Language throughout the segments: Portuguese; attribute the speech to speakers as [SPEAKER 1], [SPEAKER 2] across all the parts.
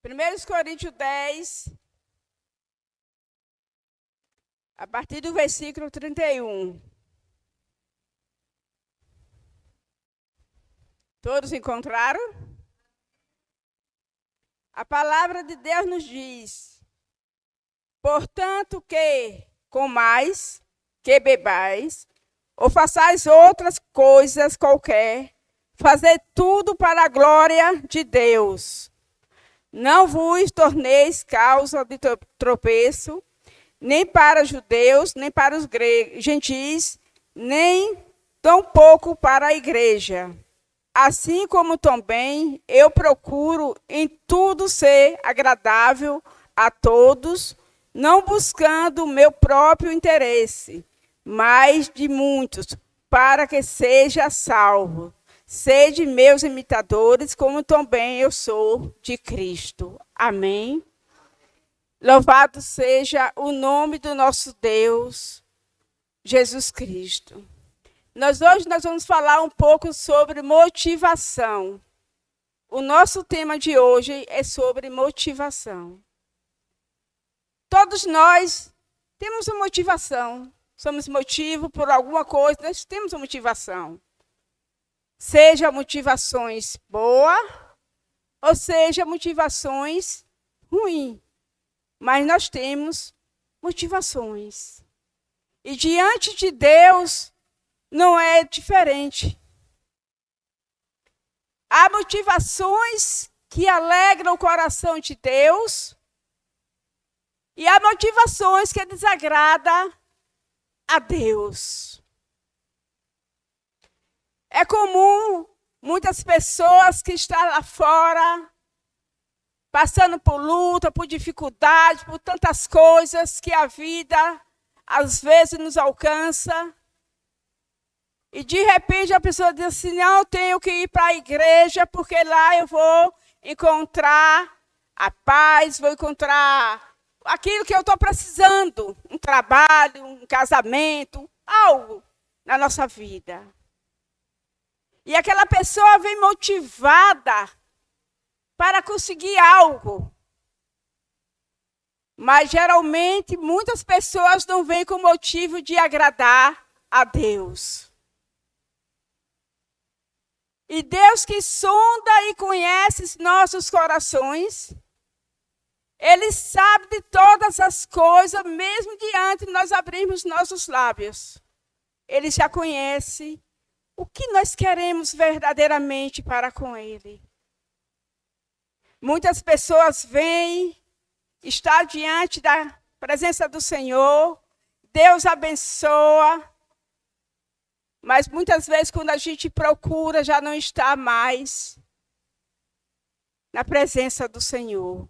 [SPEAKER 1] 1 Coríntios 10, a partir do versículo 31. Todos encontraram? A palavra de Deus nos diz: portanto, que comais, que bebais, ou façais outras coisas qualquer, fazei tudo para a glória de Deus. Não vos torneis causa de tropeço, nem para judeus, nem para os gentis, nem tampouco para a igreja. Assim como também eu procuro em tudo ser agradável a todos, não buscando o meu próprio interesse, mas de muitos, para que seja salvo. Sede meus imitadores, como também eu sou de Cristo. Amém. Louvado seja o nome do nosso Deus, Jesus Cristo. Hoje nós vamos falar um pouco sobre motivação. O nosso tema de hoje é sobre motivação. Todos nós temos uma motivação. Somos motivo por alguma coisa, nós temos uma motivação. Seja motivações boas, ou seja motivações ruins. Mas nós temos motivações. E diante de Deus, não é diferente. Há motivações que alegram o coração de Deus e há motivações que desagradam a Deus. É comum muitas pessoas que estão lá fora, passando por luta, por dificuldade, por tantas coisas que a vida às vezes nos alcança. E de repente a pessoa diz assim: não, eu tenho que ir para a igreja, porque lá eu vou encontrar a paz, vou encontrar aquilo que eu estou precisando, um trabalho, um casamento, algo na nossa vida. E aquela pessoa vem motivada para conseguir algo. Mas geralmente muitas pessoas não vêm com motivo de agradar a Deus. E Deus que sonda e conhece nossos corações, Ele sabe de todas as coisas, mesmo diante de nós abrirmos nossos lábios. Ele já conhece o que nós queremos verdadeiramente para com Ele. Muitas pessoas vêm, estão diante da presença do Senhor, Deus abençoa, mas muitas vezes quando a gente procura já não está mais na presença do Senhor.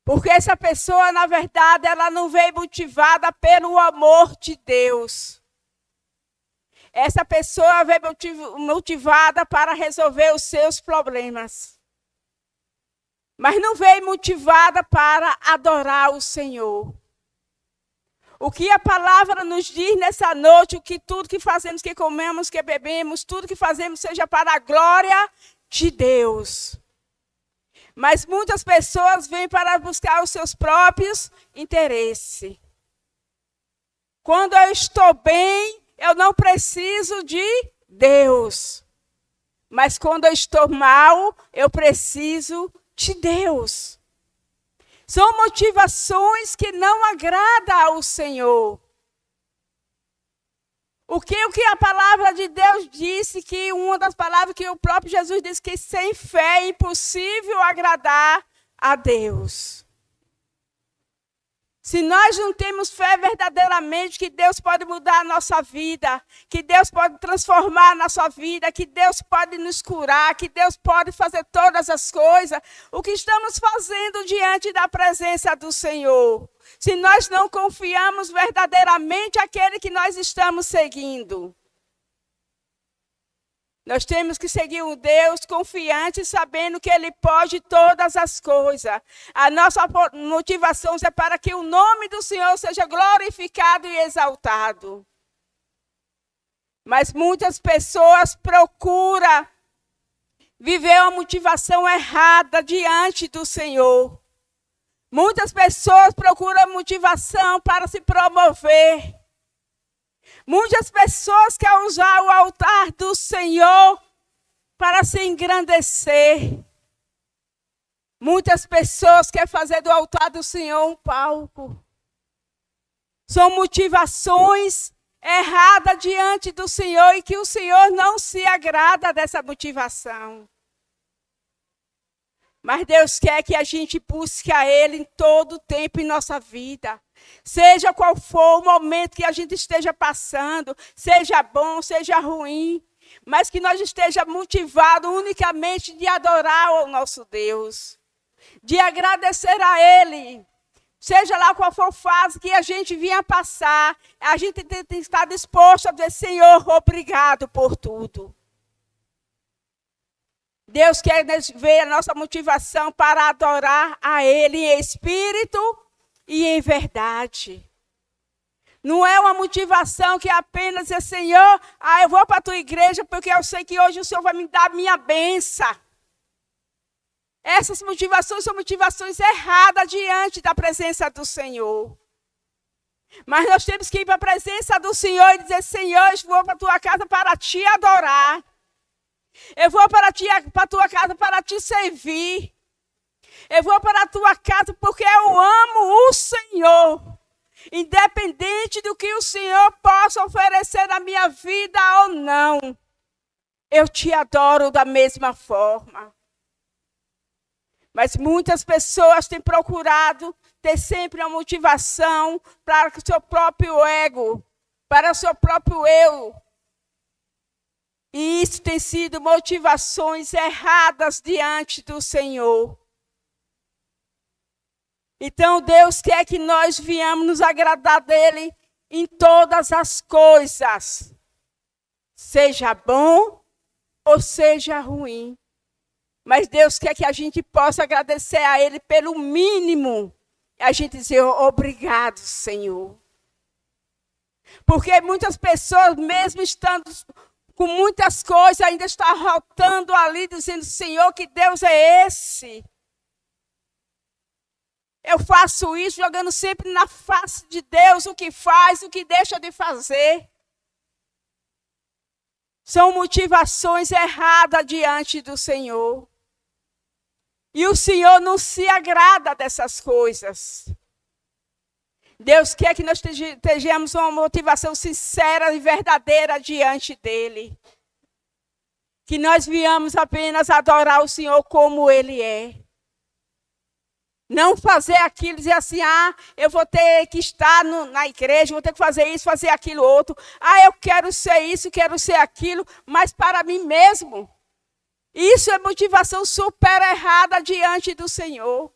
[SPEAKER 1] Porque essa pessoa, na verdade, ela não veio motivada pelo amor de Deus. Essa pessoa veio motivada para resolver os seus problemas. Mas não veio motivada para adorar o Senhor. O que a palavra nos diz nessa noite, o que tudo que fazemos, que comemos, que bebemos, tudo que fazemos seja para a glória de Deus. Mas muitas pessoas vêm para buscar os seus próprios interesses. Quando eu estou bem, eu não preciso de Deus. Mas quando eu estou mal, eu preciso de Deus. São motivações que não agradam ao Senhor. O que a palavra de Deus disse, que uma das palavras que o próprio Jesus disse, que sem fé é impossível agradar a Deus. Se nós não temos fé verdadeiramente que Deus pode mudar a nossa vida, que Deus pode transformar a nossa vida, que Deus pode nos curar, que Deus pode fazer todas as coisas, o que estamos fazendo diante da presença do Senhor? Se nós não confiamos verdadeiramente naquele que nós estamos seguindo. Nós temos que seguir um Deus confiante, sabendo que Ele pode todas as coisas. A nossa motivação é para que o nome do Senhor seja glorificado e exaltado. Mas muitas pessoas procuram viveu a motivação errada diante do Senhor. Muitas pessoas procuram motivação para se promover. Muitas pessoas querem usar o altar do Senhor para se engrandecer. Muitas pessoas querem fazer do altar do Senhor um palco. São motivações erradas diante do Senhor e que o Senhor não se agrada dessa motivação. Mas Deus quer que a gente busque a Ele em todo o tempo em nossa vida. Seja qual for o momento que a gente esteja passando, seja bom, seja ruim, mas que nós esteja motivado unicamente de adorar o nosso Deus, de agradecer a Ele. Seja lá qual for a fase que a gente vinha passar, a gente tem que estar disposto a dizer, Senhor, obrigado por tudo. Deus quer ver a nossa motivação para adorar a Ele em espírito e em verdade. Não é uma motivação que apenas dizer, Senhor, eu vou para a tua igreja porque eu sei que hoje o Senhor vai me dar a minha bênção. Essas motivações são motivações erradas diante da presença do Senhor. Mas nós temos que ir para a presença do Senhor e dizer, Senhor, eu vou para a tua casa para te adorar. Eu vou para a tua casa para te servir. Eu vou para a tua casa porque eu amo o Senhor. Independente do que o Senhor possa oferecer na minha vida ou não. Eu te adoro da mesma forma. Mas muitas pessoas têm procurado ter sempre uma motivação para o seu próprio ego, para o seu próprio eu. E isso tem sido motivações erradas diante do Senhor. Então Deus quer que nós venhamos nos agradar dele em todas as coisas. Seja bom ou seja ruim. Mas Deus quer que a gente possa agradecer a Ele pelo mínimo. E a gente dizer, obrigado, Senhor. Porque muitas pessoas, mesmo estando com muitas coisas, ainda estão rotando ali, dizendo, Senhor, que Deus é esse? Eu faço isso, jogando sempre na face de Deus o que faz, o que deixa de fazer. São motivações erradas diante do Senhor. E o Senhor não se agrada dessas coisas. Deus quer que nós tenhamos uma motivação sincera e verdadeira diante dEle. Que nós viemos apenas adorar o Senhor como Ele é. Não fazer aquilo, dizer assim, eu vou ter que estar na igreja, vou ter que fazer isso, fazer aquilo outro. Eu quero ser isso, quero ser aquilo, mas para mim mesmo. Isso é motivação super errada diante do Senhor.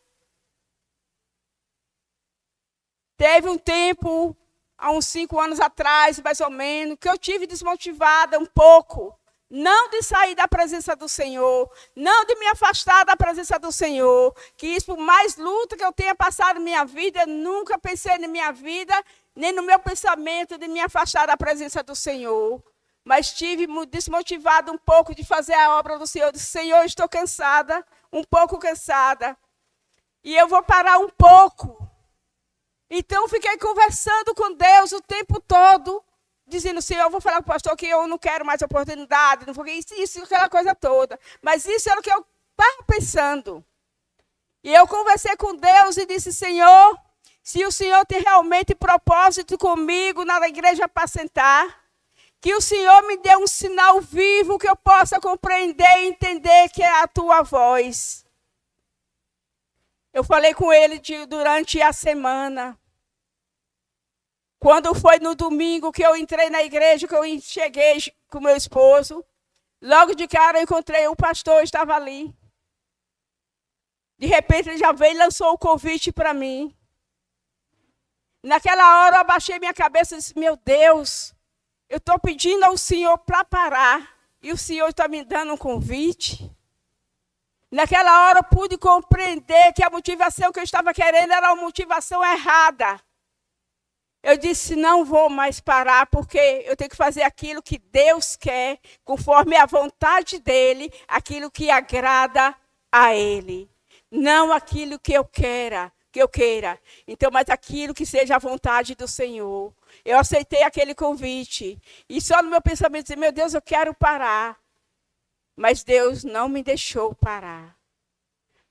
[SPEAKER 1] Teve um tempo, há uns 5 anos atrás, mais ou menos, que eu tive desmotivada um pouco. Não de sair da presença do Senhor, não de me afastar da presença do Senhor. Que isso, por mais luta que eu tenha passado na minha vida, eu nunca pensei na minha vida, nem no meu pensamento de me afastar da presença do Senhor. Mas estive desmotivada um pouco de fazer a obra do Senhor. Eu disse, Senhor, estou cansada, um pouco cansada. E eu vou parar um pouco. Então, fiquei conversando com Deus o tempo todo, dizendo, Senhor, eu vou falar com o pastor que eu não quero mais oportunidade, não vou isso, aquela coisa toda. Mas isso era o que eu estava pensando. E eu conversei com Deus e disse, Senhor, se o Senhor tem realmente propósito comigo na igreja apacentar, que o Senhor me dê um sinal vivo que eu possa compreender e entender que é a tua voz. Eu falei com ele durante a semana. Quando foi no domingo que eu entrei na igreja, que eu cheguei com meu esposo, logo de cara eu encontrei o pastor, estava ali. De repente ele já veio e lançou o convite para mim. Naquela hora eu abaixei minha cabeça e disse, meu Deus, eu estou pedindo ao Senhor para parar e o Senhor está me dando um convite. Naquela hora eu pude compreender que a motivação que eu estava querendo era uma motivação errada. Eu disse, não vou mais parar, porque eu tenho que fazer aquilo que Deus quer, conforme a vontade dEle, aquilo que agrada a Ele. Não aquilo que eu queira. Então, mas aquilo que seja a vontade do Senhor. Eu aceitei aquele convite. E só no meu pensamento, dizer, meu Deus, eu quero parar. Mas Deus não me deixou parar.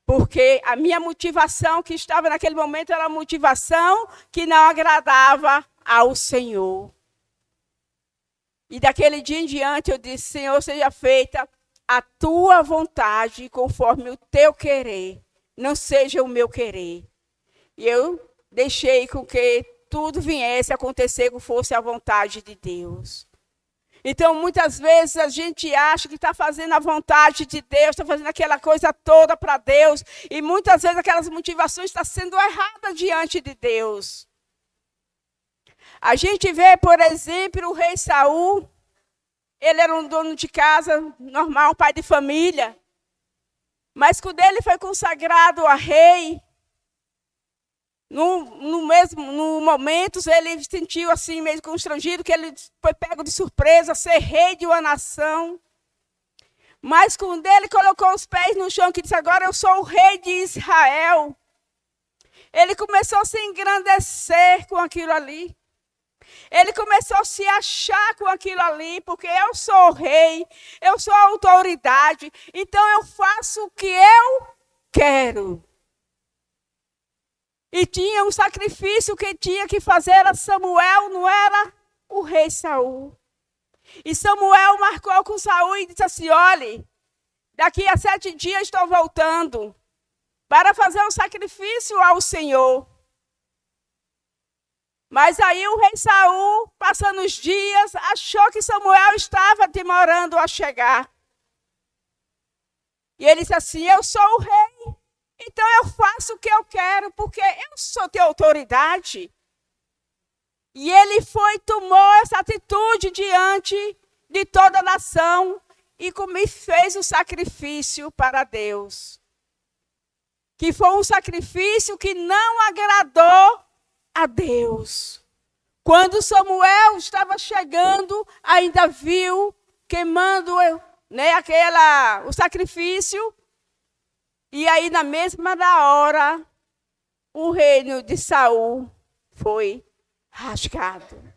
[SPEAKER 1] Porque a minha motivação que estava naquele momento era uma motivação que não agradava ao Senhor. E daquele dia em diante eu disse, Senhor, seja feita a tua vontade conforme o teu querer, não seja o meu querer. E eu deixei com que tudo viesse a acontecer como fosse a vontade de Deus. Então, muitas vezes, a gente acha que está fazendo a vontade de Deus, está fazendo aquela coisa toda para Deus, e muitas vezes aquelas motivações estão sendo erradas diante de Deus. A gente vê, por exemplo, o rei Saul, ele era um dono de casa, normal, um pai de família, mas quando ele foi consagrado a rei, no momento, ele se sentiu assim, meio constrangido, que ele foi pego de surpresa, ser rei de uma nação. Mas quando ele colocou os pés no chão, que disse, agora eu sou o rei de Israel, ele começou a se engrandecer com aquilo ali. Ele começou a se achar com aquilo ali, porque eu sou o rei, eu sou a autoridade, então eu faço o que eu quero. E tinha um sacrifício que tinha que fazer, era Samuel, não era o rei Saul. E Samuel marcou com Saul e disse assim, olhe, daqui a 7 dias estou voltando para fazer um sacrifício ao Senhor. Mas aí o rei Saul, passando os dias, achou que Samuel estava demorando a chegar. E ele disse assim, eu sou o rei. Então eu faço o que eu quero, porque eu sou de autoridade. E ele tomou essa atitude diante de toda a nação e fez o sacrifício para Deus. Que foi um sacrifício que não agradou a Deus. Quando Samuel estava chegando, ainda viu queimando, o sacrifício. E aí, na mesma hora, o reino de Saul foi rasgado.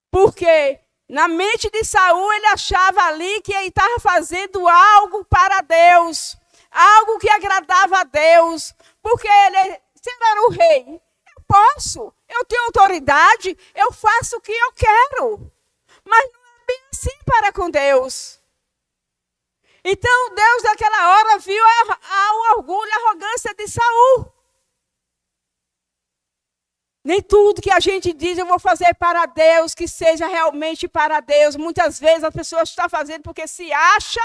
[SPEAKER 1] Porque na mente de Saul, ele achava ali que ele estava fazendo algo para Deus, algo que agradava a Deus. Porque se ele era o rei, eu tenho autoridade, eu faço o que eu quero. Mas não é bem assim para com Deus. Então, Deus, naquela hora, viu o orgulho, a arrogância de Saul. Nem tudo que a gente diz, eu vou fazer para Deus, que seja realmente para Deus. Muitas vezes a pessoa está fazendo porque se acha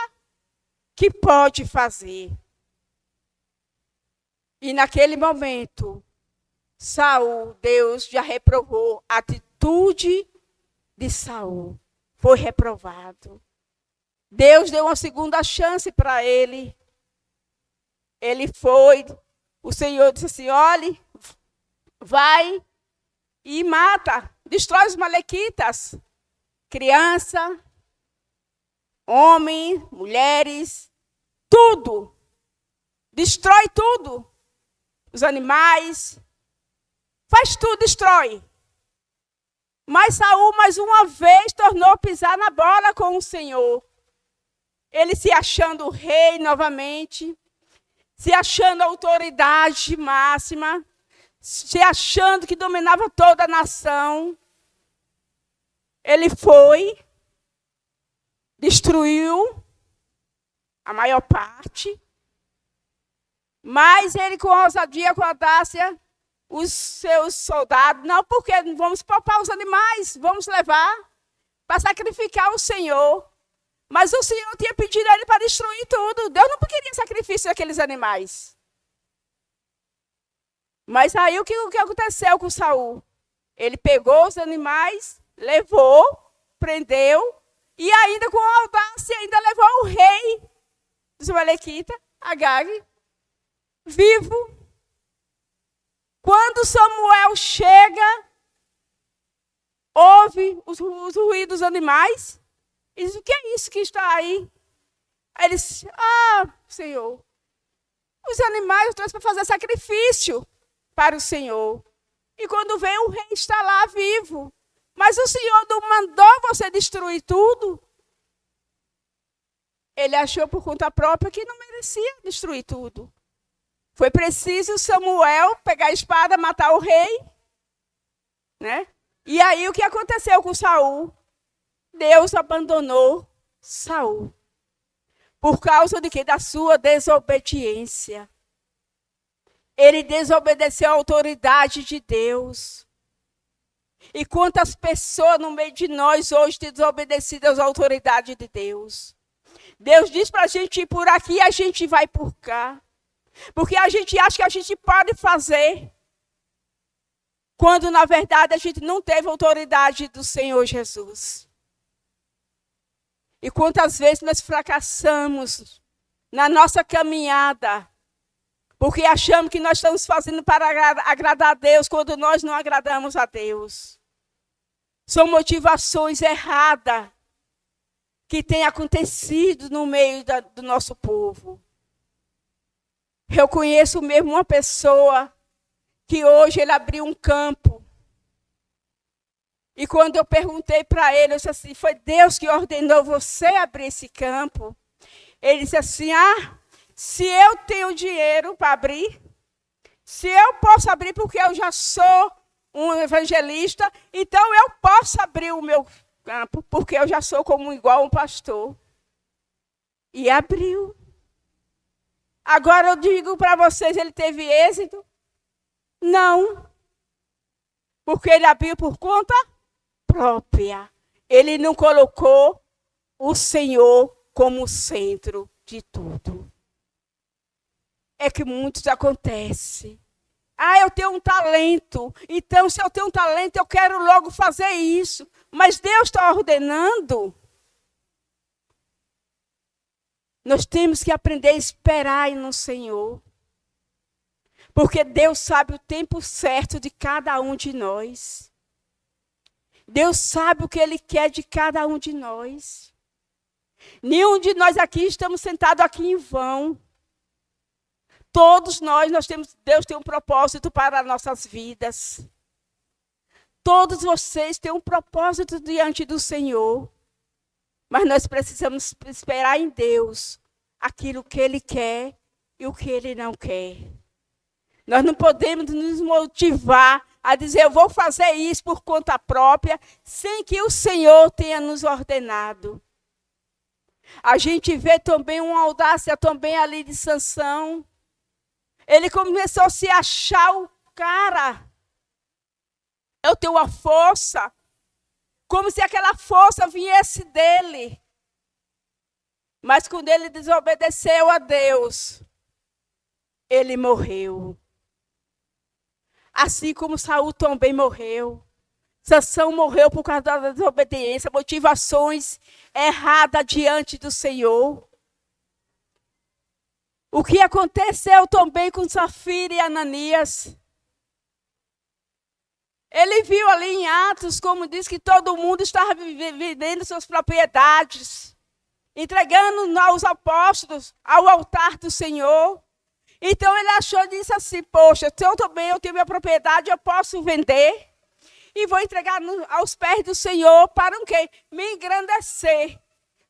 [SPEAKER 1] que pode fazer. E naquele momento, Saul, Deus já reprovou a atitude de Saul. Foi reprovado. Deus deu uma segunda chance para ele. Ele foi, o Senhor disse assim, olhe, vai e mata, destrói os malequitas. Criança, homem, mulheres, tudo. Destrói tudo. Os animais, faz tudo, destrói. Mas Saul, mais uma vez, tornou pisar na bola com o Senhor. Ele se achando rei novamente, se achando autoridade máxima, se achando que dominava toda a nação. Ele foi, destruiu a maior parte, mas ele com ousadia, com audácia, os seus soldados, não, porque vamos poupar os animais, vamos levar para sacrificar o Senhor. Mas o Senhor tinha pedido a ele para destruir tudo. Deus não queria sacrifício daqueles animais. Mas aí o que aconteceu com Saul? Ele pegou os animais, levou, prendeu, e ainda com audácia, ainda levou o rei dos Amalequitas, Agag, vivo. Quando Samuel chega, ouve os ruídos dos animais e diz: o que é isso que está aí? Aí ele disse: Senhor, os animais eu trouxe para fazer sacrifício para o Senhor. E quando vem, o rei está lá vivo. Mas o Senhor não mandou você destruir tudo. Ele achou por conta própria que não merecia destruir tudo. Foi preciso Samuel pegar a espada, matar o rei, né? E aí o que aconteceu com Saul? Deus abandonou Saul. Por causa de quê? Da sua desobediência. Ele desobedeceu a autoridade de Deus. E quantas pessoas no meio de nós hoje têm desobedecido às autoridades de Deus? Deus diz para a gente ir por aqui e a gente vai por cá. Porque a gente acha que a gente pode fazer. Quando na verdade a gente não teve autoridade do Senhor Jesus. E quantas vezes nós fracassamos na nossa caminhada. Porque achamos que nós estamos fazendo para agradar a Deus quando nós não agradamos a Deus. São motivações erradas que têm acontecido no meio do nosso povo. Eu conheço mesmo uma pessoa que hoje ele abriu um campo. E quando eu perguntei para ele, eu disse assim: foi Deus que ordenou você abrir esse campo? Ele disse assim: se eu tenho dinheiro para abrir, se eu posso abrir porque eu já sou um evangelista, então eu posso abrir o meu campo, porque eu já sou como igual um pastor. E abriu. Agora eu digo para vocês, ele teve êxito? Não. Porque ele abriu por conta própria. Ele não colocou o Senhor como centro de tudo. É que muitos acontece. Eu tenho um talento. Então, se eu tenho um talento, eu quero logo fazer isso. Mas Deus está ordenando. Nós temos que aprender a esperar no Senhor. Porque Deus sabe o tempo certo de cada um de nós. Deus sabe o que Ele quer de cada um de nós. Nenhum de nós aqui estamos sentados aqui em vão. Todos nós temos, Deus tem um propósito para as nossas vidas. Todos vocês têm um propósito diante do Senhor. Mas nós precisamos esperar em Deus aquilo que Ele quer e o que Ele não quer. Nós não podemos nos motivar a dizer: eu vou fazer isso por conta própria, sem que o Senhor tenha nos ordenado. A gente vê também uma audácia também ali de Sansão. Ele começou a se achar o cara. Eu tenho uma força. Como se aquela força viesse dele. Mas quando ele desobedeceu a Deus, ele morreu. Assim como Saul também morreu. Sansão morreu por causa da desobediência, motivações erradas diante do Senhor. O que aconteceu também com Safira e Ananias? Ele viu ali em Atos, como diz, que todo mundo estava vendendo suas propriedades, entregando aos apóstolos ao altar do Senhor. Então ele achou e disse assim: poxa, eu tenho minha propriedade, eu posso vender e vou entregar aos pés do Senhor para o quê? Me engrandecer.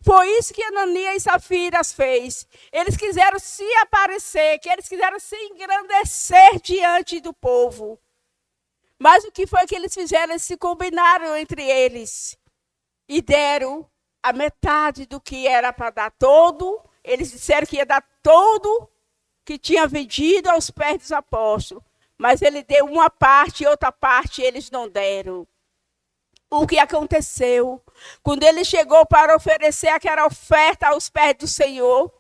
[SPEAKER 1] Foi isso que Ananias e Safira fez. Eles quiseram se aparecer, que eles quiseram se engrandecer diante do povo. Mas o que foi que eles fizeram? Eles se combinaram entre eles e deram a metade do que era para dar todo. Eles disseram que ia dar todo que tinha vendido aos pés dos apóstolos. Mas ele deu uma parte e outra parte eles não deram. O que aconteceu? Quando ele chegou para oferecer aquela oferta aos pés do Senhor,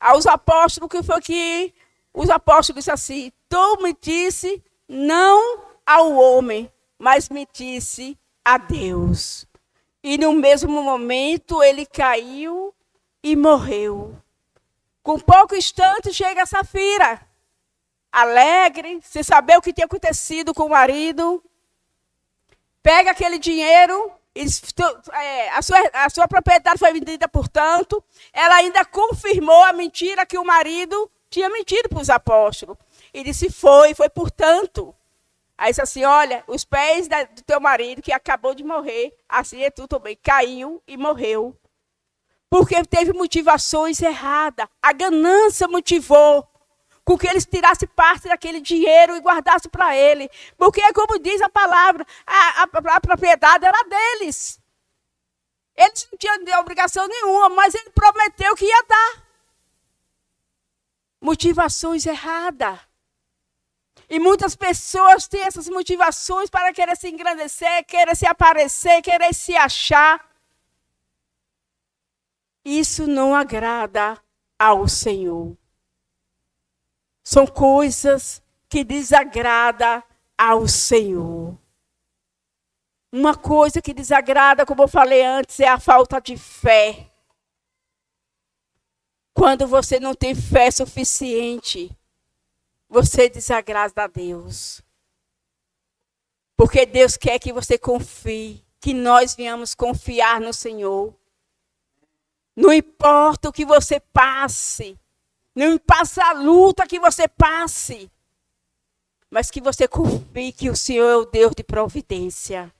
[SPEAKER 1] aos apóstolos, o que foi que os apóstolos disseram assim: tu me disse não ao homem, mas me disse a Deus. E no mesmo momento ele caiu e morreu. Com pouco instante chega Safira, alegre, sem saber o que tinha acontecido com o marido. pega aquele dinheiro, a sua propriedade foi vendida por tanto, ela ainda confirmou a mentira que o marido tinha mentido para os apóstolos. E disse, foi por tanto. Aí disse assim, olha, os pés do teu marido, que acabou de morrer, assim é tu também, caiu e morreu. Porque teve motivações erradas. A ganância motivou com que eles tirassem parte daquele dinheiro e guardassem para ele. Porque, como diz a palavra, a propriedade era deles. Eles não tinham obrigação nenhuma, mas ele prometeu que ia dar. Motivações erradas. E muitas pessoas têm essas motivações para querer se engrandecer, querer se aparecer, querer se achar. Isso não agrada ao Senhor. São coisas que desagradam ao Senhor. Uma coisa que desagrada, como eu falei antes, é a falta de fé. Quando você não tem fé suficiente, você desagrada a Deus. Porque Deus quer que você confie, que nós venhamos confiar no Senhor. Não importa o que você passe, não importa a luta que você passe, mas que você confie que o Senhor é o Deus de providência,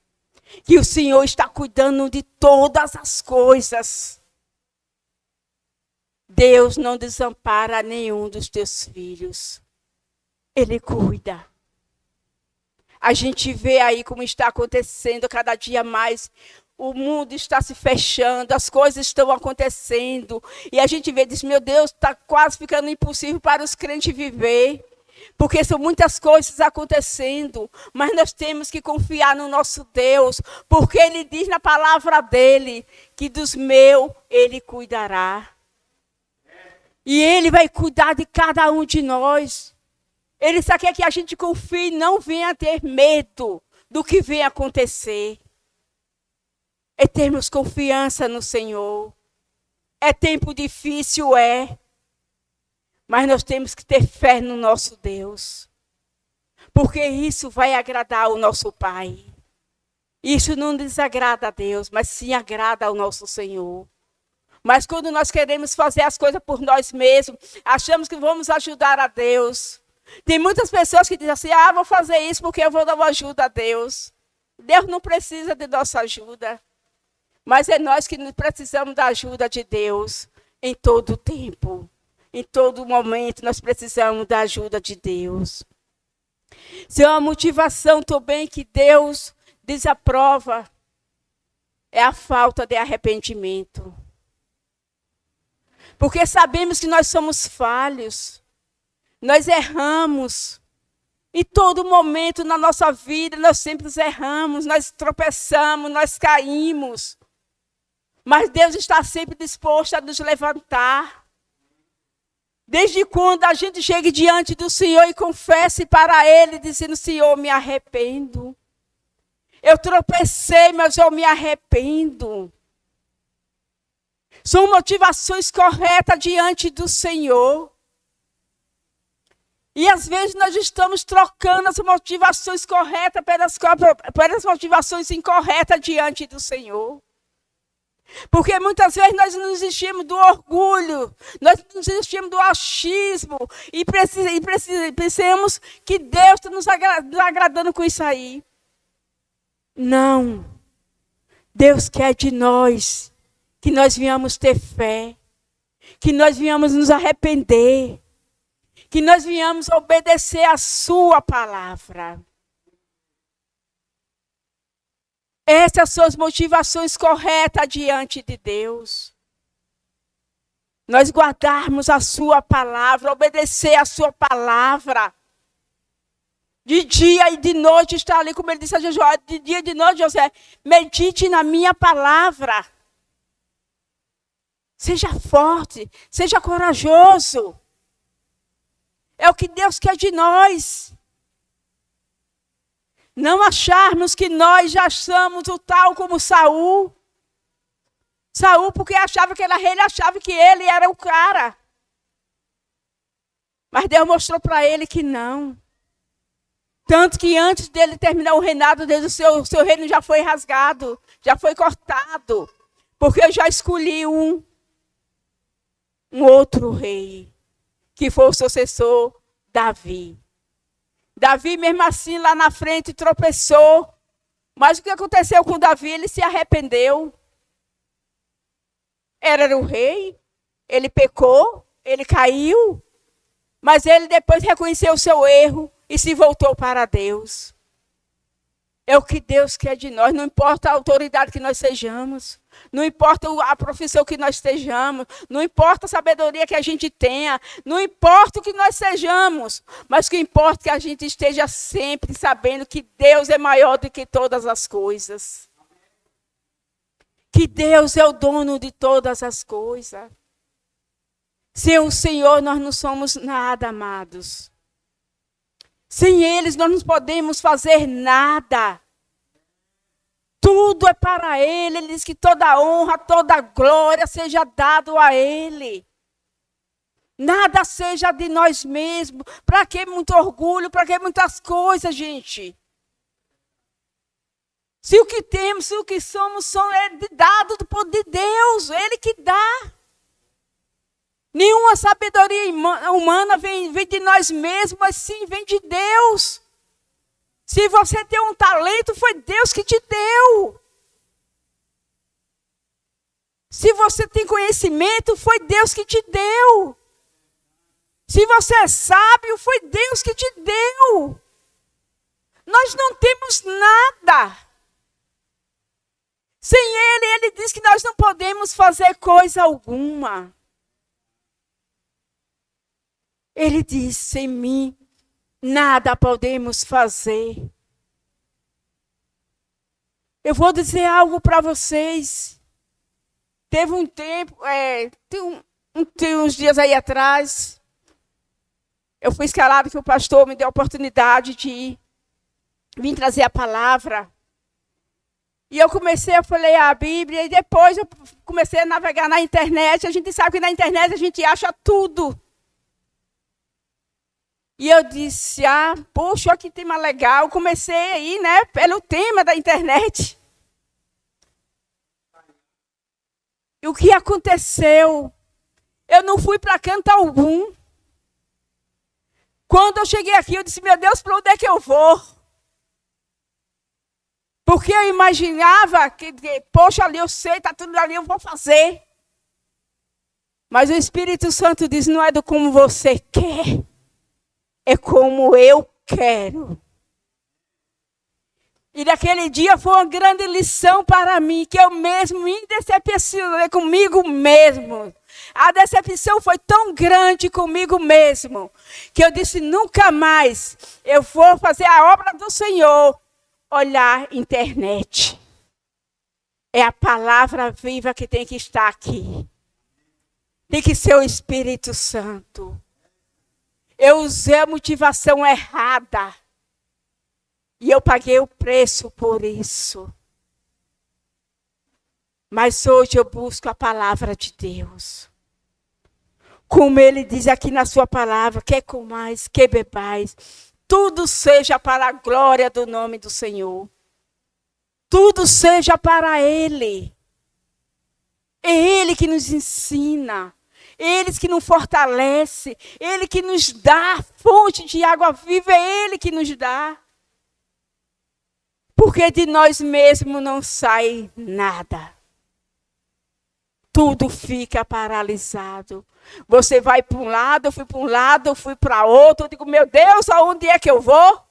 [SPEAKER 1] que o Senhor está cuidando de todas as coisas. Deus não desampara nenhum dos teus filhos. Ele cuida. A gente vê aí como está acontecendo cada dia mais. O mundo está se fechando, as coisas estão acontecendo. E a gente vê, diz, meu Deus, está quase ficando impossível para os crentes viver. Porque são muitas coisas acontecendo. Mas nós temos que confiar no nosso Deus. Porque Ele diz na palavra dEle que dos meus Ele cuidará. E Ele vai cuidar de cada um de nós. Ele só quer que a gente confie e não venha ter medo do que vem acontecer. É termos confiança no Senhor. É tempo difícil, mas nós temos que ter fé no nosso Deus. Porque isso vai agradar o nosso Pai. Isso não desagrada a Deus, mas sim agrada ao nosso Senhor. Mas quando nós queremos fazer as coisas por nós mesmos, achamos que vamos ajudar a Deus. Tem muitas pessoas que dizem assim, vou fazer isso porque eu vou dar uma ajuda a Deus. Deus não precisa de nossa ajuda. Mas é nós que precisamos da ajuda de Deus em todo o tempo. Em todo momento nós precisamos da ajuda de Deus. Se é uma motivação também que Deus desaprova, é a falta de arrependimento. Porque sabemos que nós somos falhos. Nós erramos. Em todo momento na nossa vida nós sempre erramos, nós tropeçamos, nós caímos. Mas Deus está sempre disposto a nos levantar. Desde quando a gente chega diante do Senhor e confesse para Ele, dizendo, Senhor, me arrependo. Eu tropecei, mas eu me arrependo. São motivações corretas diante do Senhor. E às vezes nós estamos trocando as motivações corretas pelas motivações incorretas diante do Senhor. Porque muitas vezes nós nos enchemos do orgulho, nós nos enchemos do achismo e pensamos que Deus está nos agradando com isso aí. Não. Deus quer de nós que nós venhamos ter fé, que nós venhamos nos arrepender, que nós venhamos obedecer a sua palavra. Essas são as motivações corretas diante de Deus. Nós guardarmos a sua palavra, obedecer a sua palavra. De dia e de noite estar ali, como ele disse a Josué, de dia e de noite, José, medite na minha palavra. Seja forte, seja corajoso. É o que Deus quer de nós. Não acharmos que nós já somos o tal como Saul. Saul, porque achava que era rei, ele achava que ele era o cara. Mas Deus mostrou para ele que não. Tanto que antes dele terminar o reinado dele, o seu reino já foi rasgado, já foi cortado. Porque eu já escolhi um outro rei, que foi o sucessor Davi. Davi, mesmo assim, lá na frente, tropeçou. Mas o que aconteceu com Davi? Ele se arrependeu. Era o rei, ele pecou, ele caiu. Mas ele depois reconheceu o seu erro e se voltou para Deus. É o que Deus quer de nós, não importa a autoridade que nós sejamos, não importa a profissão que nós estejamos, não importa a sabedoria que a gente tenha, não importa o que nós sejamos, mas o que importa é que a gente esteja sempre sabendo que Deus é maior do que todas as coisas. Que Deus é o dono de todas as coisas. Sem o Senhor nós não somos nada, amados. Sem eles nós não podemos fazer nada. Tudo é para Ele. Ele diz que toda honra, toda glória seja dado a Ele. Nada seja de nós mesmos. Para que muito orgulho? Para que muitas coisas, gente? Se o que temos, se o que somos, é dado do poder de Deus. Ele que dá. Nenhuma sabedoria humana vem de nós mesmos, mas sim vem de Deus. Se você tem um talento, foi Deus que te deu. Se você tem conhecimento, foi Deus que te deu. Se você é sábio, foi Deus que te deu. Nós não temos nada. Sem Ele diz que nós não podemos fazer coisa alguma. Ele diz, sem mim, nada podemos fazer. Eu vou dizer algo para vocês. Teve um tempo, tem uns dias aí atrás, eu fui escalado que o pastor me deu a oportunidade de vir trazer a palavra. E eu falei a Bíblia, e depois eu comecei a navegar na internet. A gente sabe que na internet a gente acha tudo. E eu disse, poxa, que tema legal. Comecei aí, né, pelo tema da internet. E o que aconteceu? Eu não fui para canto algum. Quando eu cheguei aqui, eu disse, meu Deus, para onde é que eu vou? Porque eu imaginava que poxa, ali eu sei, está tudo ali, eu vou fazer. Mas o Espírito Santo diz, não é do como você quer. É como eu quero. E naquele dia foi uma grande lição para mim, que eu mesmo me decepcionei comigo mesmo. A decepção foi tão grande comigo mesmo, que eu disse, nunca mais eu vou fazer a obra do Senhor, olhar internet. É a palavra viva que tem que estar aqui. Tem que ser o Espírito Santo. Eu usei a motivação errada. E eu paguei o preço por isso. Mas hoje eu busco a palavra de Deus. Como Ele diz aqui na sua palavra, quer comais, quer bebais, tudo seja para a glória do nome do Senhor. Tudo seja para Ele. É Ele que nos ensina. Ele que nos fortalece, Ele que nos dá fonte de água viva, é Ele que nos dá. Porque de nós mesmos não sai nada. Tudo fica paralisado. Você vai para um lado, eu fui para um lado, eu fui para outro. Eu digo, meu Deus, aonde é que eu vou?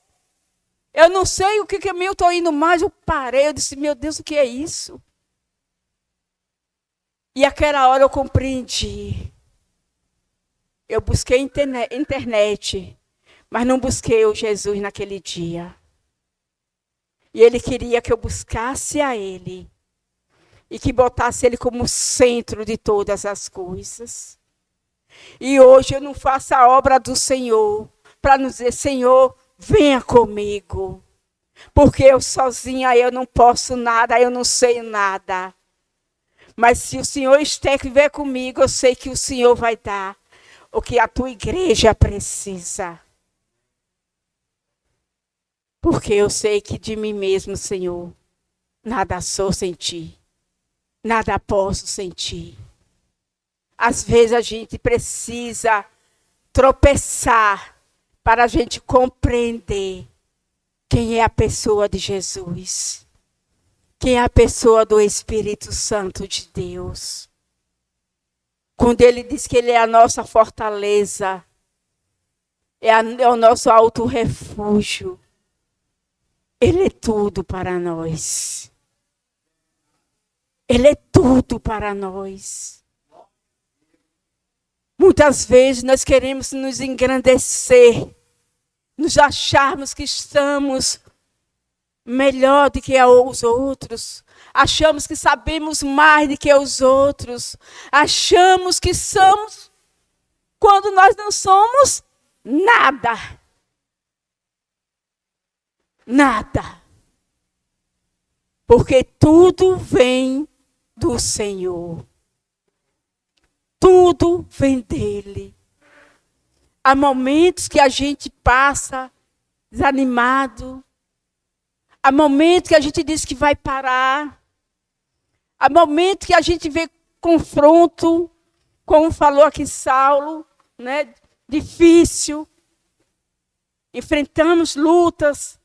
[SPEAKER 1] Eu não sei o que caminho eu estou indo mais. Eu parei, eu disse, meu Deus, o que é isso? E aquela hora eu compreendi. Eu busquei internet, mas não busquei o Jesus naquele dia. E Ele queria que eu buscasse a Ele. E que botasse Ele como centro de todas as coisas. E hoje eu não faço a obra do Senhor para nos dizer, Senhor, venha comigo. Porque eu sozinha eu não posso nada, eu não sei nada. Mas se o Senhor estiver comigo, eu sei que o Senhor vai dar o que a tua igreja precisa. Porque eu sei que de mim mesmo, Senhor, nada sou sem ti. Nada posso sem ti. Às vezes a gente precisa tropeçar para a gente compreender quem é a pessoa de Jesus. Quem é a pessoa do Espírito Santo de Deus. Quando ele diz que ele é a nossa fortaleza, é o nosso alto refúgio. Ele é tudo para nós. Ele é tudo para nós. Muitas vezes nós queremos nos engrandecer, nos acharmos que estamos melhor do que os outros. Achamos que sabemos mais do que os outros. Achamos que somos, quando nós não somos nada. Nada. Porque tudo vem do Senhor. Tudo vem dele. Há momentos que a gente passa desanimado. Há momentos que a gente diz que vai parar. Há momentos que a gente vê confronto, como falou aqui Saulo, né? Difícil. Enfrentamos lutas,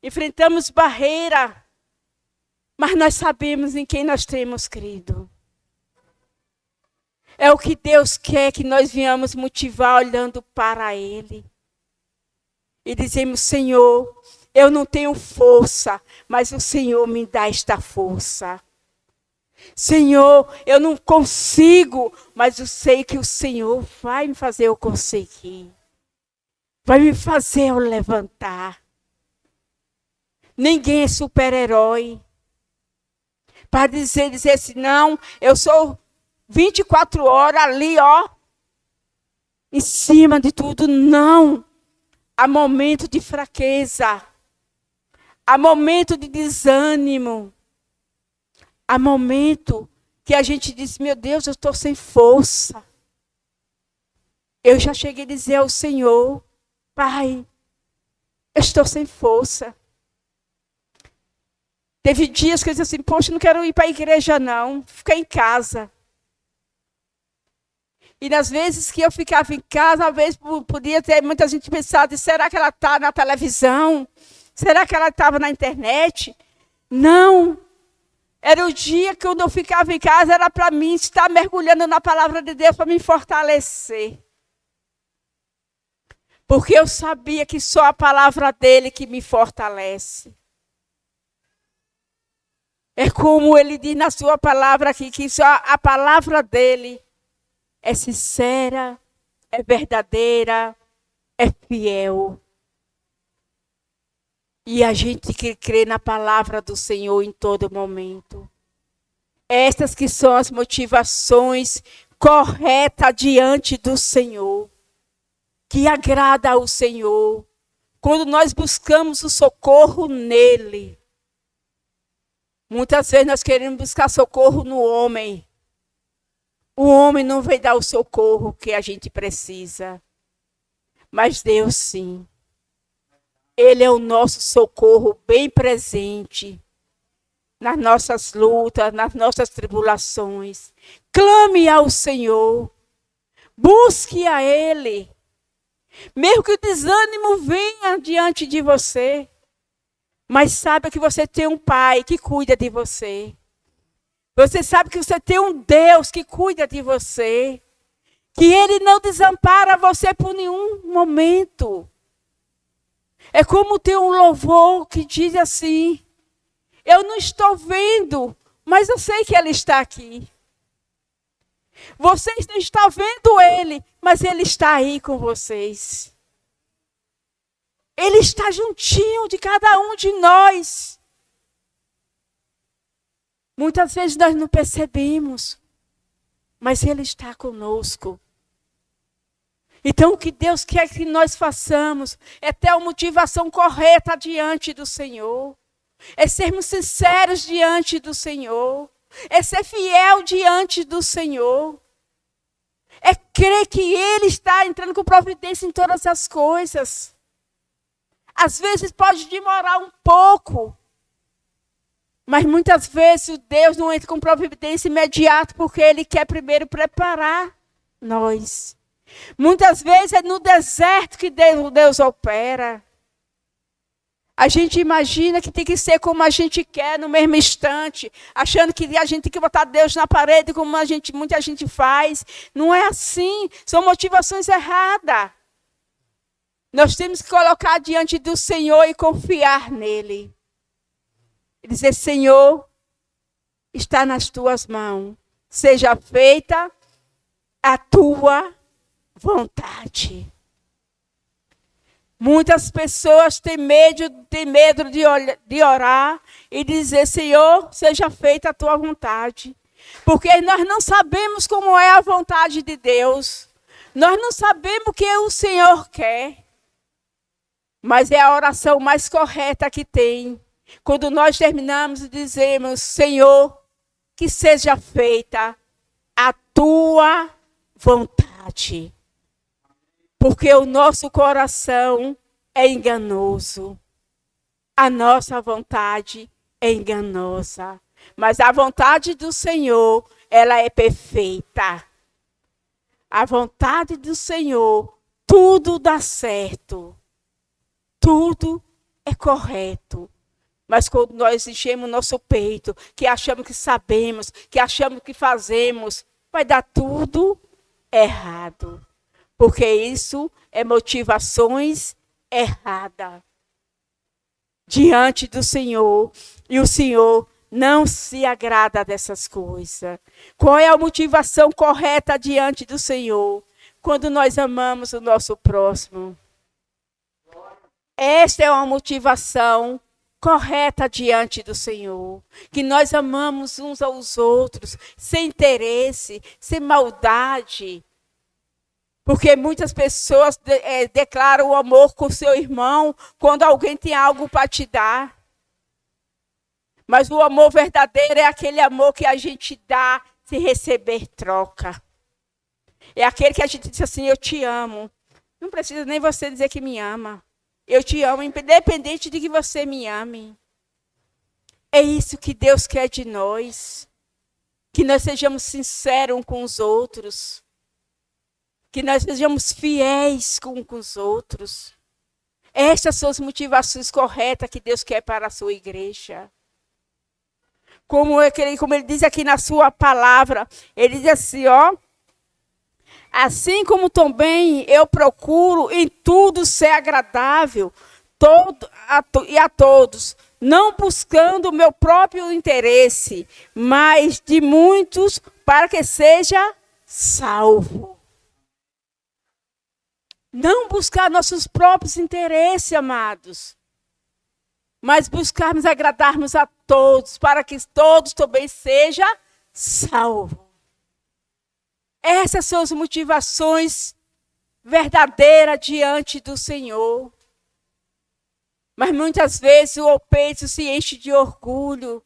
[SPEAKER 1] enfrentamos barreiras, mas nós sabemos em quem nós temos crido. É o que Deus quer que nós venhamos motivar olhando para Ele. E dizemos, Senhor, eu não tenho força, mas o Senhor me dá esta força. Senhor, eu não consigo, mas eu sei que o Senhor vai me fazer eu conseguir. Vai me fazer eu levantar. Ninguém é super-herói. Para dizer assim, não, eu sou 24 horas ali, ó, em cima de tudo. Não. Há momento de fraqueza. Há momento de desânimo. Há momento que a gente diz, meu Deus, eu estou sem força. Eu já cheguei a dizer ao Senhor, Pai, eu estou sem força. Teve dias que eu disse assim, poxa, não quero ir para a igreja não, ficar em casa. E nas vezes que eu ficava em casa, às vezes podia ter muita gente pensado, será que ela está na televisão? Será que ela estava na internet? Não. Era o dia que eu ficava em casa, era para mim estar mergulhando na palavra de Deus, para me fortalecer. Porque eu sabia que só a palavra dele que me fortalece. É como ele diz na sua palavra aqui, que só a palavra dele é sincera, é verdadeira, é fiel. E a gente que crê na palavra do Senhor em todo momento. Estas que são as motivações corretas diante do Senhor. Que agrada ao Senhor. Quando nós buscamos o socorro nele. Muitas vezes nós queremos buscar socorro no homem. O homem não vai dar o socorro que a gente precisa. Mas Deus sim. Ele é o nosso socorro bem presente. Nas nossas lutas, nas nossas tribulações. Clame ao Senhor. Busque a Ele. Mesmo que o desânimo venha diante de você. Mas saiba que você tem um Pai que cuida de você. Você sabe que você tem um Deus que cuida de você. Que Ele não desampara você por nenhum momento. É como tem um louvor que diz assim, eu não estou vendo, mas eu sei que Ele está aqui. Vocês não estão vendo Ele, mas Ele está aí com vocês. Ele está juntinho de cada um de nós. Muitas vezes nós não percebemos, mas Ele está conosco. Então o que Deus quer que nós façamos é ter a motivação correta diante do Senhor. É sermos sinceros diante do Senhor. É ser fiel diante do Senhor. É crer que Ele está entrando com providência em todas as coisas. Às vezes pode demorar um pouco, mas muitas vezes Deus não entra com providência imediata porque Ele quer primeiro preparar nós. Muitas vezes é no deserto que Deus opera. A gente imagina que tem que ser como a gente quer no mesmo instante, achando que a gente tem que botar Deus na parede como muita gente faz. Não é assim, são motivações erradas. Nós temos que colocar diante do Senhor e confiar nele. E dizer, Senhor, está nas tuas mãos. Seja feita a tua vontade. Muitas pessoas têm medo de orar e dizer, Senhor, seja feita a tua vontade. Porque nós não sabemos como é a vontade de Deus. Nós não sabemos o que o Senhor quer. Mas é a oração mais correta que tem. Quando nós terminamos e dizemos, Senhor, que seja feita a tua vontade. Porque o nosso coração é enganoso. A nossa vontade é enganosa. Mas a vontade do Senhor, ela é perfeita. A vontade do Senhor, tudo dá certo. Tudo é correto. Mas quando nós enchemos o nosso peito, que achamos que sabemos, que achamos que fazemos, vai dar tudo errado. Porque isso é motivações erradas diante do Senhor. E o Senhor não se agrada dessas coisas. Qual é a motivação correta diante do Senhor? Quando nós amamos o nosso próximo. Esta é uma motivação correta diante do Senhor. Que nós amamos uns aos outros, sem interesse, sem maldade. Porque muitas pessoas declaram o amor com seu irmão quando alguém tem algo para te dar. Mas o amor verdadeiro é aquele amor que a gente dá sem receber troca. É aquele que a gente diz assim, eu te amo. Não precisa nem você dizer que me ama. Eu te amo, independente de que você me ame. É isso que Deus quer de nós. Que nós sejamos sinceros uns com os outros. Que nós sejamos fiéis uns com os outros. Estas são as motivações corretas que Deus quer para a sua igreja. Como ele diz aqui na sua palavra, ele diz assim, ó. Assim como também eu procuro em tudo ser agradável a todos, não buscando o meu próprio interesse, mas de muitos para que seja salvo. Não buscar nossos próprios interesses, amados, mas buscarmos agradarmos a todos, para que todos também sejam salvos. Essas são as motivações verdadeiras diante do Senhor. Mas muitas vezes o peito se enche de orgulho,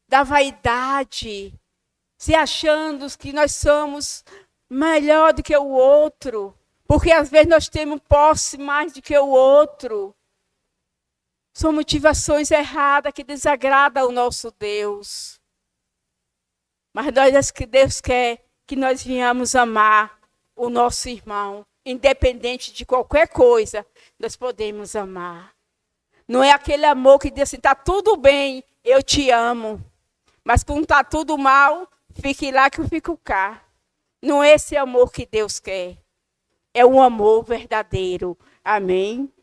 [SPEAKER 1] da vaidade, se achando que nós somos melhor do que o outro, porque às vezes nós temos posse mais do que o outro. São motivações erradas que desagradam ao nosso Deus. Mas Deus quer que nós venhamos amar o nosso irmão, independente de qualquer coisa, nós podemos amar. Não é aquele amor que diz assim, está tudo bem, eu te amo. Mas quando está tudo mal, fique lá que eu fico cá. Não é esse amor que Deus quer. É um amor verdadeiro. Amém?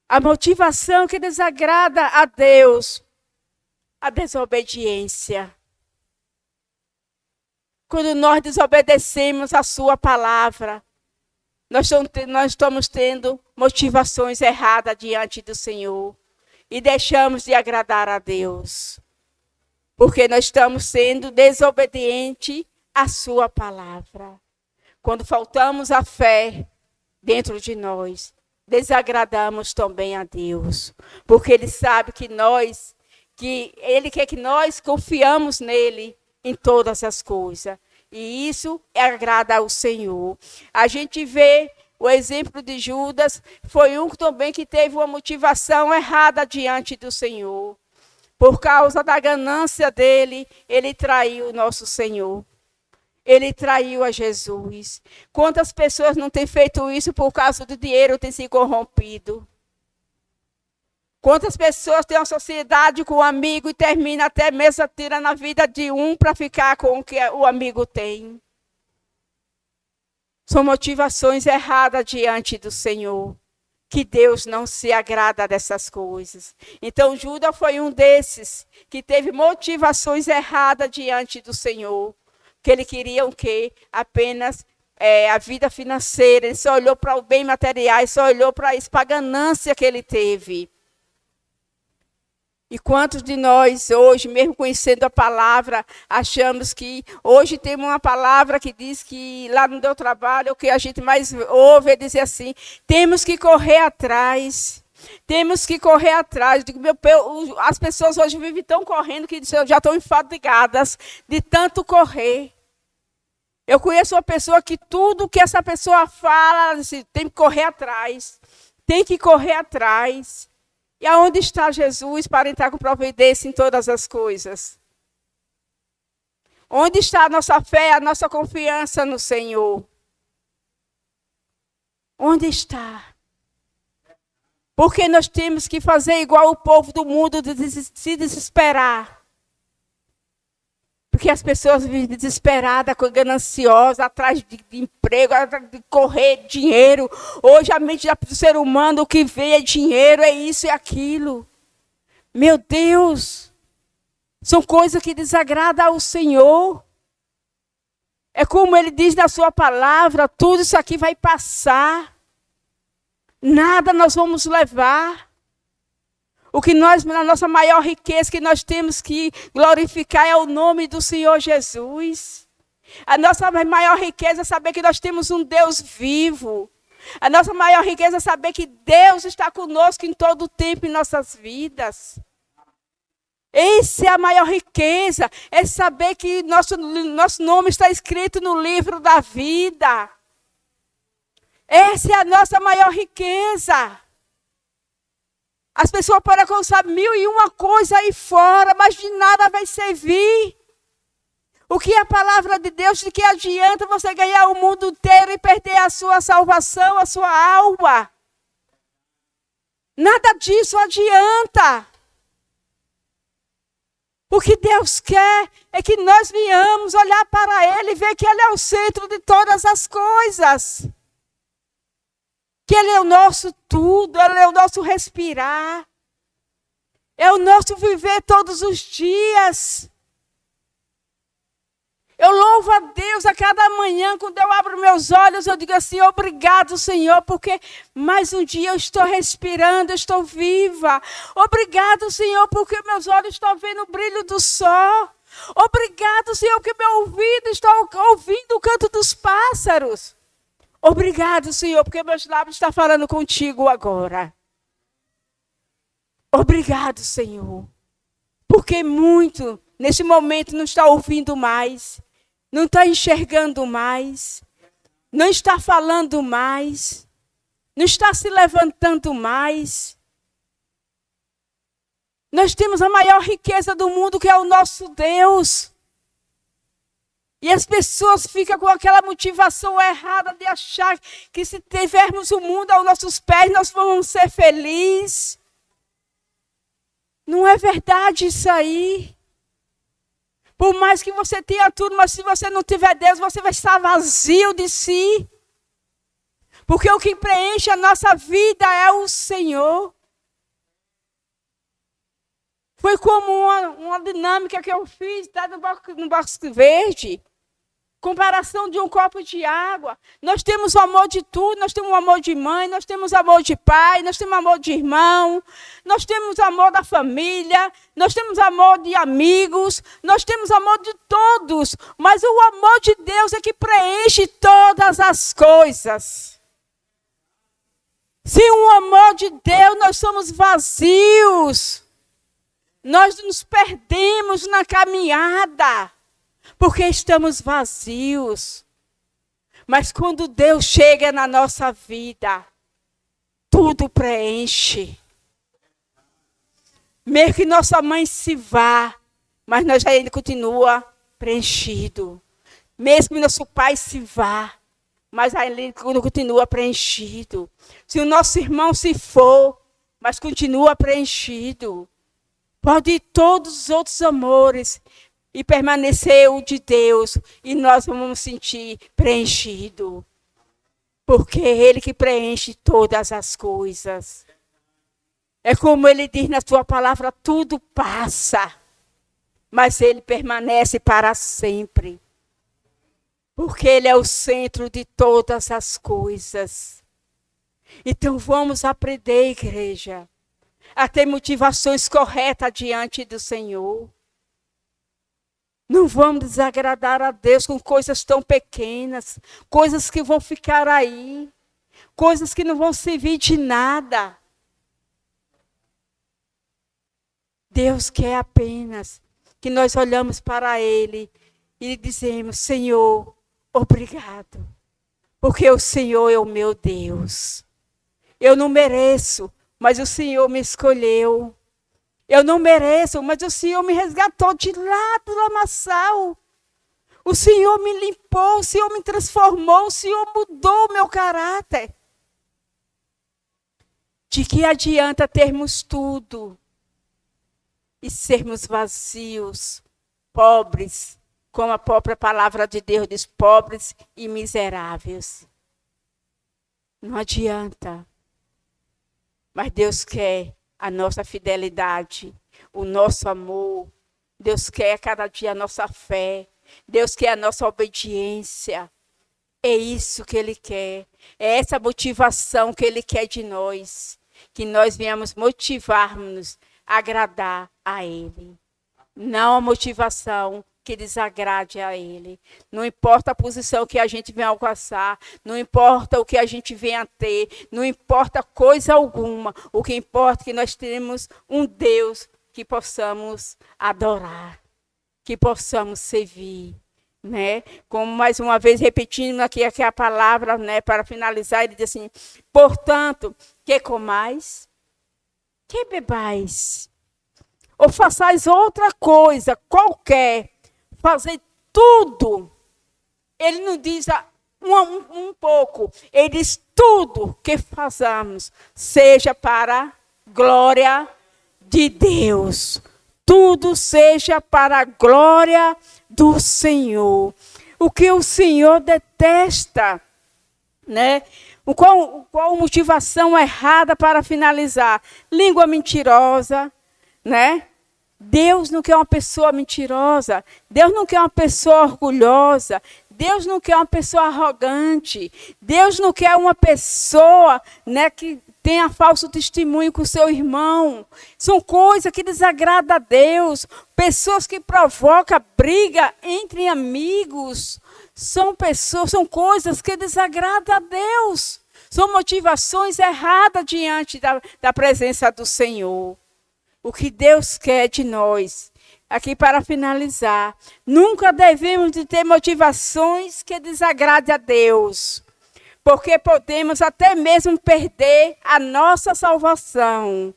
[SPEAKER 1] A motivação que desagrada a Deus, a desobediência. Quando nós desobedecemos a sua palavra, nós estamos tendo motivações erradas diante do Senhor e deixamos de agradar a Deus. Porque nós estamos sendo desobedientes à sua palavra. Quando faltamos a fé dentro de nós, desagradamos também a Deus. Porque Ele sabe que Ele quer que nós confiamos nele em todas as coisas. E isso agrada ao Senhor. A gente vê O exemplo de Judas foi um também que teve uma motivação errada diante do Senhor. Por causa da ganância dele, ele traiu o nosso Senhor. Ele traiu a Jesus. Quantas pessoas não têm feito isso por causa do dinheiro, têm se corrompido? Quantas pessoas têm uma sociedade com um amigo e termina até mesmo tirando a vida de um para ficar com o que o amigo tem? São motivações erradas diante do Senhor. Que Deus não se agrada dessas coisas. Então, Judas foi um desses que teve motivações erradas diante do Senhor. Que ele queria o quê? Apenas a vida financeira. Ele só olhou para o bem material, só olhou para isso, para a ganância que ele teve. E quantos de nós hoje, mesmo conhecendo a palavra, achamos que hoje temos uma palavra que diz que lá no meu trabalho, o que a gente mais ouve é dizer assim, temos que correr atrás. Temos que correr atrás. As pessoas hoje vivem tão correndo que já estão enfadigadas de tanto correr. Eu conheço uma pessoa que tudo que essa pessoa fala, assim, tem que correr atrás. Tem que correr atrás. E aonde está Jesus para entrar com providência em todas as coisas? Onde está a nossa fé, a nossa confiança no Senhor? Onde está? Porque nós temos que fazer igual o povo do mundo, de se desesperar. Porque as pessoas vivem desesperadas, gananciosas, atrás de emprego, atrás de correr dinheiro. Hoje a mente do ser humano, o que vê é dinheiro, é isso e aquilo. Meu Deus, são coisas que desagradam ao Senhor. É como ele diz na sua palavra, tudo isso aqui vai passar. Nada nós vamos levar. O que nós, na nossa maior riqueza, que nós temos que glorificar é o nome do Senhor Jesus. A nossa maior riqueza é saber que nós temos um Deus vivo. A nossa maior riqueza é saber que Deus está conosco em todo o tempo em nossas vidas. Essa é a maior riqueza, é saber que nosso nome está escrito no livro da vida. Essa é a nossa maior riqueza. As pessoas podem alcançar 1001 coisa aí fora, mas de nada vai servir. O que é a palavra de Deus? De que adianta você ganhar o mundo inteiro e perder a sua salvação, a sua alma? Nada disso adianta. O que Deus quer é que nós venhamos olhar para Ele e ver que Ele é o centro de todas as coisas. Que Ele é o nosso tudo, Ele é o nosso respirar. É o nosso viver todos os dias. Eu louvo a Deus a cada manhã, quando eu abro meus olhos, eu digo assim, obrigado, Senhor, porque mais um dia eu estou respirando, eu estou viva. Obrigado, Senhor, porque meus olhos estão vendo o brilho do sol. Obrigado, Senhor, porque meu ouvido está ouvindo o canto dos pássaros. Obrigado, Senhor, porque meus lábios estão falando contigo agora. Obrigado, Senhor, porque muito, nesse momento, não está ouvindo mais, não está enxergando mais, não está falando mais, não está se levantando mais. Nós temos a maior riqueza do mundo, que é o nosso Deus. E as pessoas ficam com aquela motivação errada de achar que se tivermos o mundo aos nossos pés, nós vamos ser felizes. Não é verdade isso aí. Por mais que você tenha tudo, mas se você não tiver Deus, você vai estar vazio de si. Porque o que preenche a nossa vida é o Senhor. Foi como uma dinâmica que eu fiz no Bosque Verde. Comparação de um copo de água. Nós temos o amor de tudo, nós temos o amor de mãe, nós temos o amor de pai, nós temos o amor de irmão, nós temos o amor da família, nós temos o amor de amigos, nós temos o amor de todos, mas o amor de Deus é que preenche todas as coisas. Sem o amor de Deus, nós somos vazios. Nós nos perdemos na caminhada. Porque estamos vazios. Mas quando Deus chega na nossa vida, tudo preenche. Mesmo que nossa mãe se vá, mas nós ainda continua preenchido. Mesmo que nosso pai se vá, mas ainda continua preenchido. Se o nosso irmão se for, mas continua preenchido. Pode ir todos os outros amores e permanecer o de Deus, e nós vamos sentir preenchido. Porque é Ele que preenche todas as coisas. É como Ele diz na sua palavra, tudo passa, mas Ele permanece para sempre. Porque Ele é o centro de todas as coisas. Então vamos aprender, igreja, a ter motivações corretas diante do Senhor. Não vamos desagradar a Deus com coisas tão pequenas, coisas que vão ficar aí, coisas que não vão servir de nada. Deus quer apenas que nós olhamos para Ele e dizemos, Senhor, obrigado, porque o Senhor é o meu Deus. Eu não mereço, mas o Senhor me escolheu. Eu não mereço, mas o Senhor me resgatou de lá do lamaçal. O Senhor me limpou, o Senhor me transformou, o Senhor mudou o meu caráter. De que adianta termos tudo e sermos vazios, pobres, como a própria palavra de Deus diz, pobres e miseráveis? Não adianta. Mas Deus quer a nossa fidelidade, o nosso amor. Deus quer cada dia a nossa fé. Deus quer a nossa obediência. É isso que Ele quer. É essa motivação que Ele quer de nós. Que nós venhamos motivar-nos a agradar a Ele. Não a motivação que desagrade a Ele. Não importa a posição que a gente venha alcançar, não importa o que a gente venha ter, não importa coisa alguma. O que importa é que nós tenhamos um Deus que possamos adorar, que possamos servir. Né? Como mais uma vez repetindo aqui a palavra, né, para finalizar, ele diz assim, portanto, que comais, que bebais, ou façais outra coisa qualquer, fazer tudo. Ele não diz um pouco, ele diz tudo que façamos, seja para a glória de Deus. Tudo seja para a glória do Senhor. O que o Senhor detesta, né? Qual motivação errada para finalizar? Língua mentirosa, né? Deus não quer uma pessoa mentirosa. Deus não quer uma pessoa orgulhosa. Deus não quer uma pessoa arrogante. Deus não quer uma pessoa, né, que tenha falso testemunho com o seu irmão. São coisas que desagradam a Deus. Pessoas que provocam briga entre amigos. São coisas que desagradam a Deus. São motivações erradas diante da presença do Senhor. O que Deus quer de nós, aqui para finalizar, nunca devemos de ter motivações que desagradem a Deus, porque podemos até mesmo perder a nossa salvação.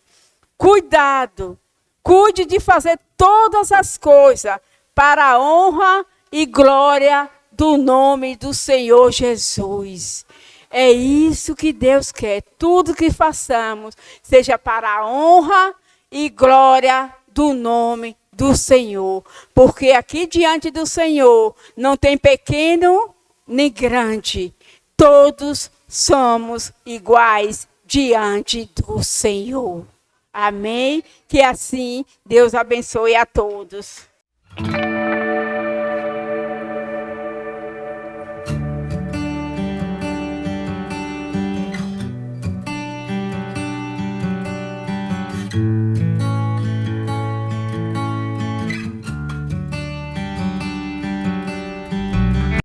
[SPEAKER 1] Cuidado, cuide de fazer todas as coisas para a honra e glória do nome do Senhor Jesus. É isso que Deus quer, tudo que façamos, seja para a honra e glória do nome do Senhor. Porque aqui diante do Senhor não tem pequeno nem grande. Todos somos iguais diante do Senhor. Amém? Que assim Deus abençoe a todos.